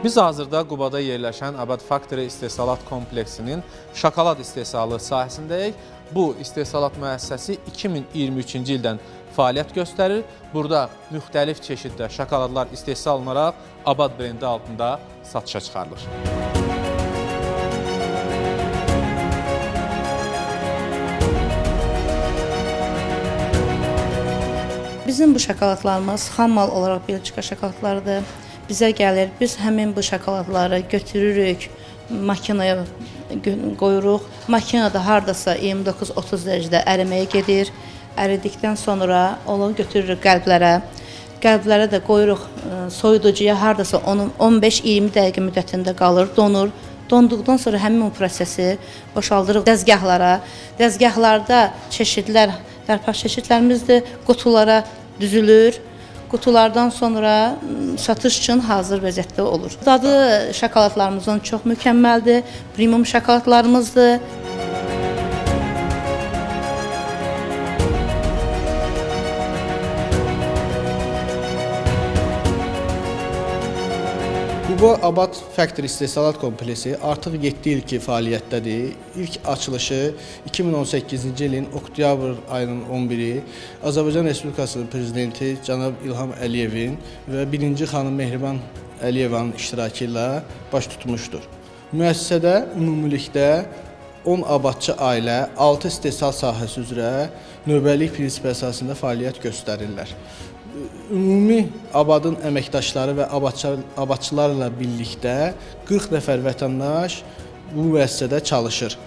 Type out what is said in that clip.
Biz hazırda Qubada yerləşən Abad Factory istehsalat kompleksinin şokolad istehsalı sahəsindəyik. Bu istehsalat müəssisəsi 2023-cü ildən fəaliyyət göstərir. Burada müxtəlif çeşiddə şokoladlar istehsal olunaraq Abad brendi altında satışa çıxarılır. Bizim bu şokoladlarımız xam mal olaraq Belçika şokoladlarıdır. Bizə gəlir, biz həmin bu şokoladları götürürük, makinaya qoyuruq. Makinada hardasa 29-30 dərəcədə əriməyə gedir. Əridikdən sonra onu götürürük qəlblərə. Qəlblərə də qoyuruq soyuducuya, hardasa 15-20 dəqiqə müddətində qalır, donur. Donduqdan sonra həmin o prosesi boşaldırıq dəzgahlara. Dəzgahlarda çeşidlər, tərpaq çeşidlərimizdir, qutulara düzülür. Qutulardan sonra satış üçün hazır vəziyyətdə olur. Dadı şokoladlarımızın çox mükəmməldir, premium şokoladlarımızdır. Bu Abad Factory istehsalat kompleksi artıq 7 il ki fəaliyyətdədir. İlk açılışı 2018-ci ilin oktyabr ayının 11-i Azərbaycan Respublikasının prezidenti cənab İlham Əliyevin və birinci xanım Mehriban Əliyevanın iştirakı ilə baş tutmuşdur. Müəssisədə ümumilikdə 10 abadçı ailə 6 istehsal sahəsi üzrə növbəlik prinsip əsasında fəaliyyət göstərirlər. Ümumi Abadın əməkdaşları və abadçılarla birlikdə 40 nəfər vətəndaş bu müəssisədə çalışır.